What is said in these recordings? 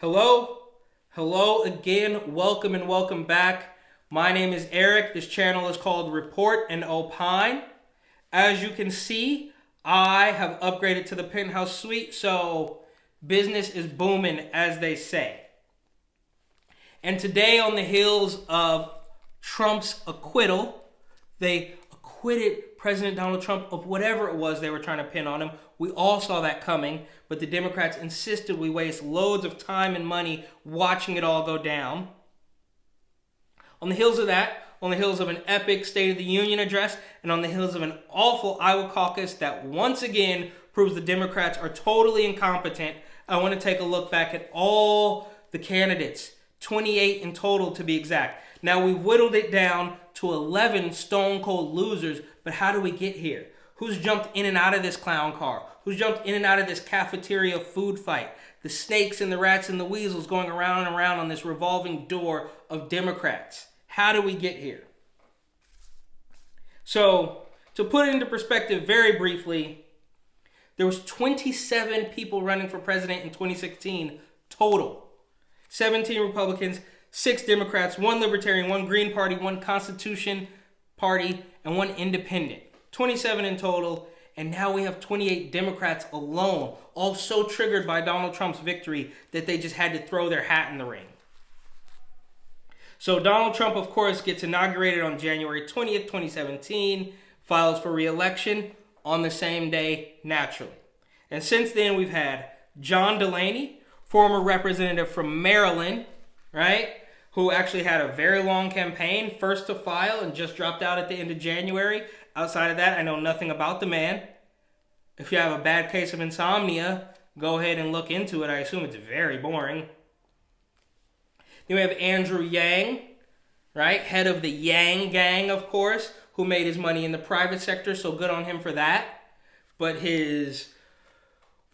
Hello again. Welcome and welcome back. My name is Eric. This channel is called Report and Opine. As you can see, I have upgraded to the penthouse suite, so business is booming, as they say. And today, on the heels of Trump's acquittal, they acquitted President Donald Trump of whatever it was they were trying to pin on him. We all saw that coming, but the Democrats insisted we waste loads of time and money watching it all go down. On the heels of that, on the heels of an epic State of the Union address, and on the heels of an awful Iowa caucus that once again proves the Democrats are totally incompetent, I want to take a look back at all the candidates, 28 in total to be exact. Now, we've whittled it down to 11 stone cold losers, but how do we get here? Who's jumped in and out of this clown car? Who's jumped in and out of this cafeteria food fight? The snakes and the rats and the weasels going around and around on this revolving door of Democrats. How do we get here? So, to put it into perspective very briefly, there was 27 people running for president in 2016 total. 17 Republicans, 6 Democrats, 1 Libertarian, 1 Green Party, 1 Constitution Party, and 1 Independent. 27 in total, and now we have 28 Democrats alone, all so triggered by Donald Trump's victory that they just had to throw their hat in the ring. So Donald Trump, of course, gets inaugurated on January 20th, 2017, files for re-election on the same day, naturally. And since then, we've had John Delaney, former representative from Maryland, right, who actually had a very long campaign, first to file, and just dropped out at the end of January. Outside of that, I know nothing about the man. If you have a bad case of insomnia, go ahead and look into it. I assume it's very boring. Then we have Andrew Yang, right? Head of the Yang Gang, of course, who made his money in the private sector, so good on him for that. But his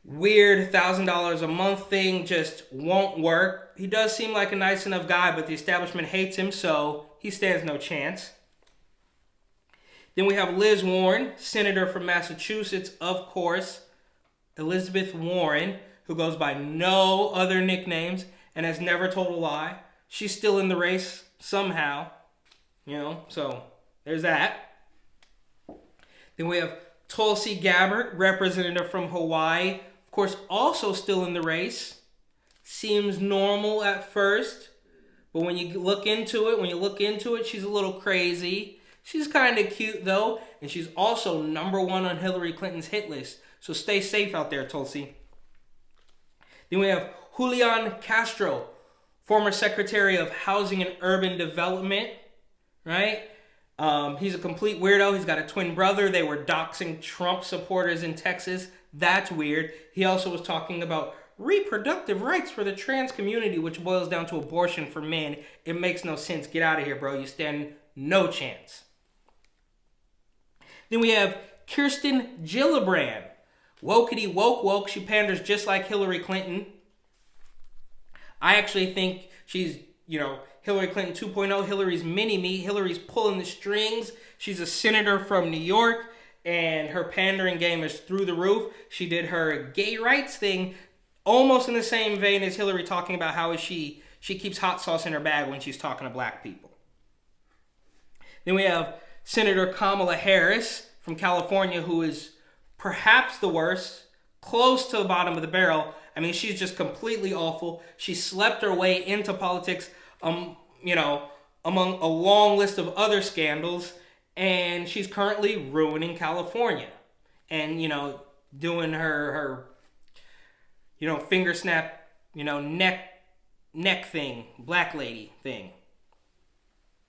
weird $1,000 a month thing just won't work. He does seem like a nice enough guy, but the establishment hates him, so he stands no chance. Then we have Liz Warren, senator from Massachusetts, of course. Elizabeth Warren, who goes by no other nicknames and has never told a lie. She's still in the race somehow, so there's that. Then we have Tulsi Gabbard, representative from Hawaii, of course, also still in the race. Seems normal at first, but when you look into it, she's a little crazy. She's kind of cute, though, and she's also number 1 on Hillary Clinton's hit list. So stay safe out there, Tulsi. Then we have Julian Castro, former Secretary of Housing and Urban Development, right? He's a complete weirdo. He's got a twin brother. They were doxing Trump supporters in Texas. That's weird. He also was talking about reproductive rights for the trans community, which boils down to abortion for men. It makes no sense. Get out of here, bro. You stand no chance. Then we have Kirsten Gillibrand. Wokety woke. She panders just like Hillary Clinton. I actually think she's, Hillary Clinton 2.0, Hillary's mini-me. Hillary's pulling the strings. She's a senator from New York, and her pandering game is through the roof. She did her gay rights thing almost in the same vein as Hillary, talking about how she keeps hot sauce in her bag when she's talking to black people. Then we have Senator Kamala Harris from California, who is perhaps the worst, close to the bottom of the barrel. I mean, she's just completely awful. She slept her way into politics, among a long list of other scandals, and she's currently ruining California. And, doing her finger snap, neck thing, black lady thing.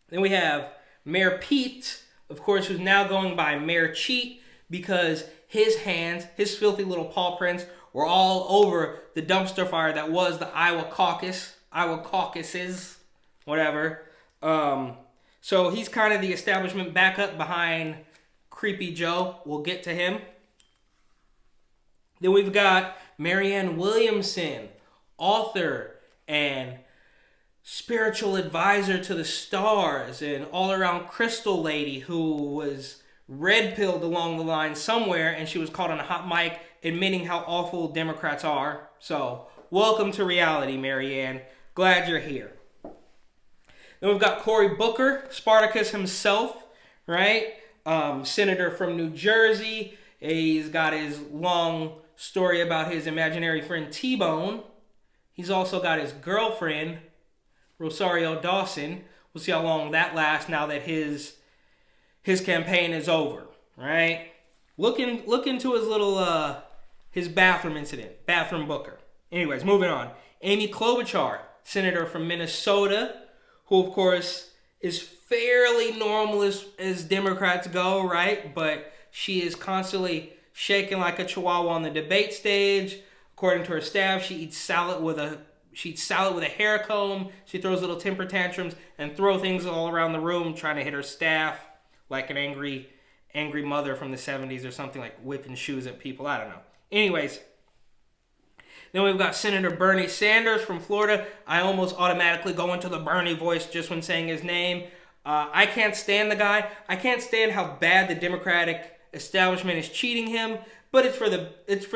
Then we have Mayor Pete, of course, who's now going by Mayor Cheat, because his hands, his filthy little paw prints, were all over the dumpster fire that was the Iowa caucuses, whatever. So he's kind of the establishment backup behind Creepy Joe. We'll get to him. Then we've got Marianne Williamson, author and spiritual advisor to the stars and all-around crystal lady who was red-pilled along the line somewhere, and she was caught on a hot mic admitting how awful Democrats are. So welcome to reality, Marianne. Glad you're here. Then we've got Cory Booker, Spartacus himself, right? Senator from New Jersey. He's got his long story about his imaginary friend T-Bone. He's also got his girlfriend, Rosario Dawson. We'll see how long that lasts now that his campaign is over, right? Look into his little his bathroom incident, bathroom Booker. Anyways, moving on. Amy Klobuchar, senator from Minnesota, who of course is fairly normal as Democrats go, right? But she is constantly shaking like a chihuahua on the debate stage. According to her staff, she eats salad with a hair comb. She throws little temper tantrums and throw things all around the room, trying to hit her staff like an angry mother from the 70s or something, like whipping shoes at people. I don't know. Anyways, then we've got Senator Bernie Sanders from Florida. I almost automatically go into the Bernie voice just when saying his name. I can't stand the guy. I can't stand how bad the Democratic establishment is cheating him, but it's for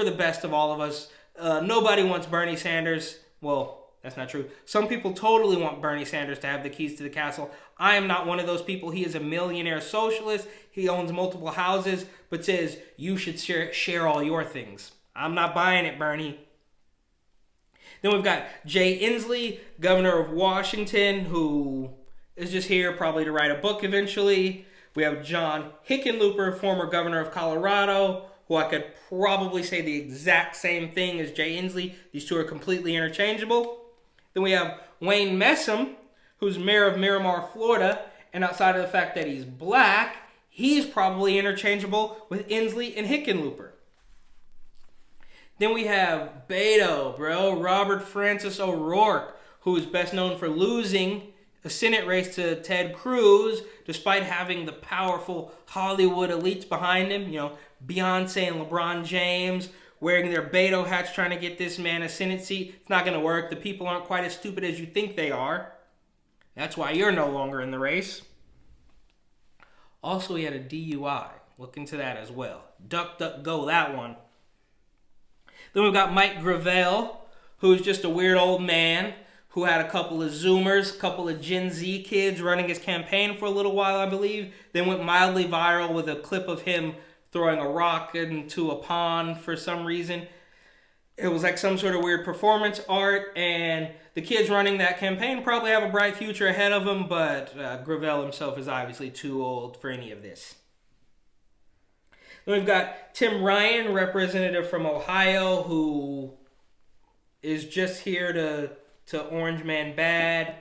the best of all of us. Nobody wants Bernie Sanders. Well, that's not true. Some people totally want Bernie Sanders to have the keys to the castle. I am not one of those people. He is a millionaire socialist. He owns multiple houses, but says you should share all your things. I'm not buying it, Bernie. Then we've got Jay Inslee, governor of Washington, who is just here probably to write a book eventually. We have John Hickenlooper, former governor of Colorado, who I could probably say the exact same thing as Jay Inslee. These two are completely interchangeable. Then we have Wayne Messam, who's mayor of Miramar, Florida, and outside of the fact that he's black, he's probably interchangeable with Inslee and Hickenlooper. Then we have Beto, Robert Francis O'Rourke, who is best known for losing a Senate race to Ted Cruz, despite having the powerful Hollywood elites behind him, Beyonce and LeBron James, wearing their Beto hats trying to get this man a Senate seat. It's not going to work. The people aren't quite as stupid as you think they are. That's why you're no longer in the race. Also, he had a DUI. Look into that as well. Duck, duck, go, that one. Then we've got Mike Gravel, who's just a weird old man who had a couple of Zoomers, a couple of Gen Z kids running his campaign for a little while, I believe. Then went mildly viral with a clip of him throwing a rock into a pond for some reason. It was like some sort of weird performance art, and the kids running that campaign probably have a bright future ahead of them, but Gravel himself is obviously too old for any of this. Then we've got Tim Ryan, representative from Ohio, who is just here to Orange Man bad.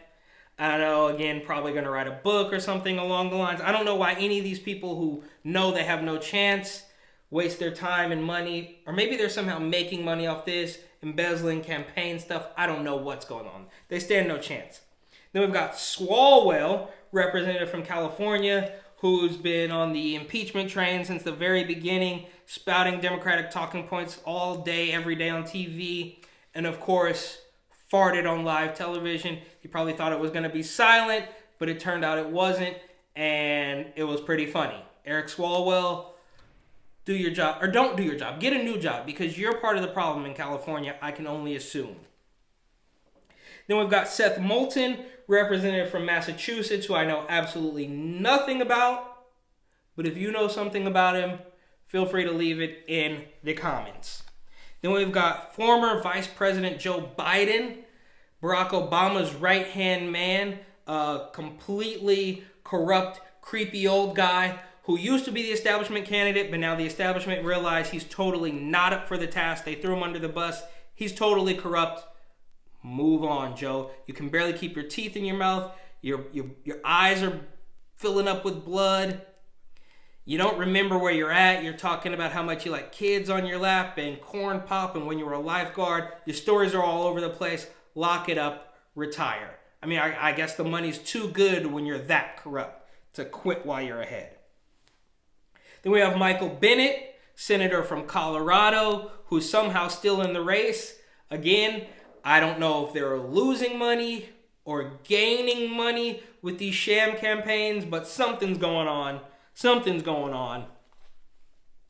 I don't know, again, probably going to write a book or something along the lines. I don't know why any of these people who know they have no chance waste their time and money, or maybe they're somehow making money off this, embezzling campaign stuff. I don't know what's going on. They stand no chance. Then we've got Swalwell, representative from California, who's been on the impeachment train since the very beginning, spouting Democratic talking points all day, every day on TV, and of course, farted on live television. He probably thought it was going to be silent, but it turned out it wasn't, and it was pretty funny. Eric Swalwell, do your job, or don't do your job. Get a new job, because you're part of the problem in California, I can only assume. Then we've got Seth Moulton, representative from Massachusetts, who I know absolutely nothing about. But if you know something about him, feel free to leave it in the comments. Then we've got former Vice President Joe Biden, Barack Obama's right-hand man, a completely corrupt, creepy old guy who used to be the establishment candidate, but now the establishment realized he's totally not up for the task. They threw him under the bus. He's totally corrupt. Move on, Joe. You can barely keep your teeth in your mouth. Your eyes are filling up with blood. You don't remember where you're at. You're talking about how much you like kids on your lap and corn pop and when you were a lifeguard. Your stories are all over the place. Lock it up. Retire. I mean, I guess the money's too good when you're that corrupt to quit while you're ahead. Then we have Michael Bennet, senator from Colorado, who's somehow still in the race. Again, I don't know if they're losing money or gaining money with these sham campaigns, but something's going on. Something's going on.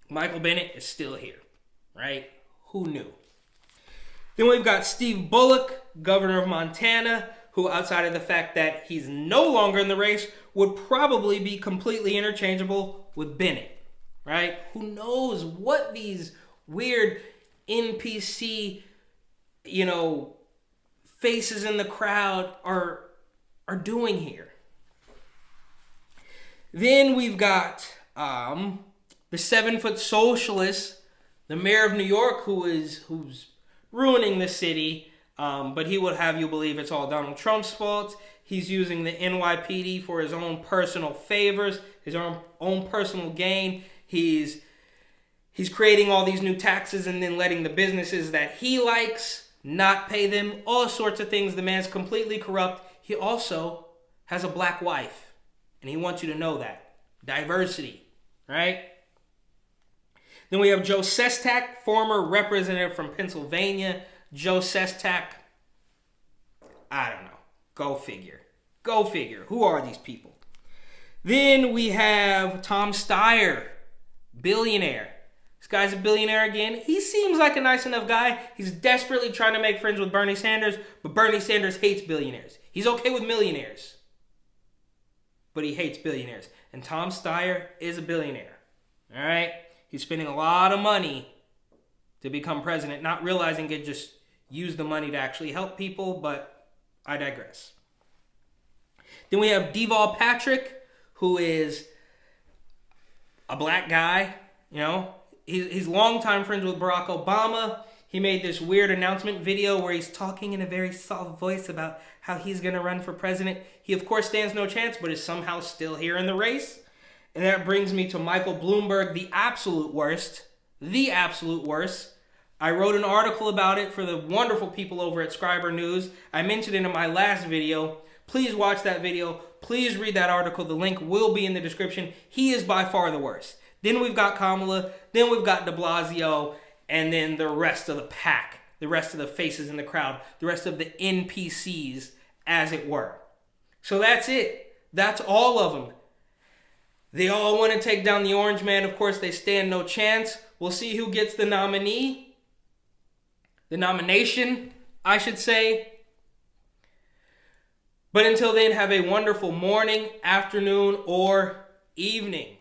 Michael Bennet is still here, right? Who knew? Then we've got Steve Bullock, governor of Montana, who, outside of the fact that he's no longer in the race, would probably be completely interchangeable with Bennett, right? Who knows what these weird NPC, faces in the crowd are doing here. Then we've got the 7-foot socialist, the mayor of New York, who's ruining the city, but he would have you believe it's all Donald Trump's fault. He's using the NYPD for his own personal favors, his own personal gain. He's creating all these new taxes and then letting the businesses that he likes not pay them. All sorts of things. The man's completely corrupt. He also has a black wife. And he wants you to know that. Diversity, right? Then we have Joe Sestak, former representative from Pennsylvania. Joe Sestak, I don't know. Go figure. Go figure. Who are these people? Then we have Tom Steyer, billionaire. This guy's a billionaire again. He seems like a nice enough guy. He's desperately trying to make friends with Bernie Sanders, but Bernie Sanders hates billionaires. He's okay with millionaires, but he hates billionaires. And Tom Steyer is a billionaire. All right? He's spending a lot of money to become president, not realizing it just use the money to actually help people, but I digress. Then we have Deval Patrick, who is a black guy. He's longtime friends with Barack Obama. He made this weird announcement video where he's talking in a very soft voice about how he's going to run for president. He, of course, stands no chance, but is somehow still here in the race. And that brings me to Michael Bloomberg, the absolute worst. The absolute worst. I wrote an article about it for the wonderful people over at Scriber News. I mentioned it in my last video. Please watch that video. Please read that article. The link will be in the description. He is by far the worst. Then we've got Kamala. Then we've got de Blasio. And then the rest of the pack, the rest of the faces in the crowd, the rest of the NPCs, as it were. So that's it. That's all of them. They all want to take down the orange man. Of course, they stand no chance. We'll see who gets the nomination, I should say. But until then, have a wonderful morning, afternoon, or evening.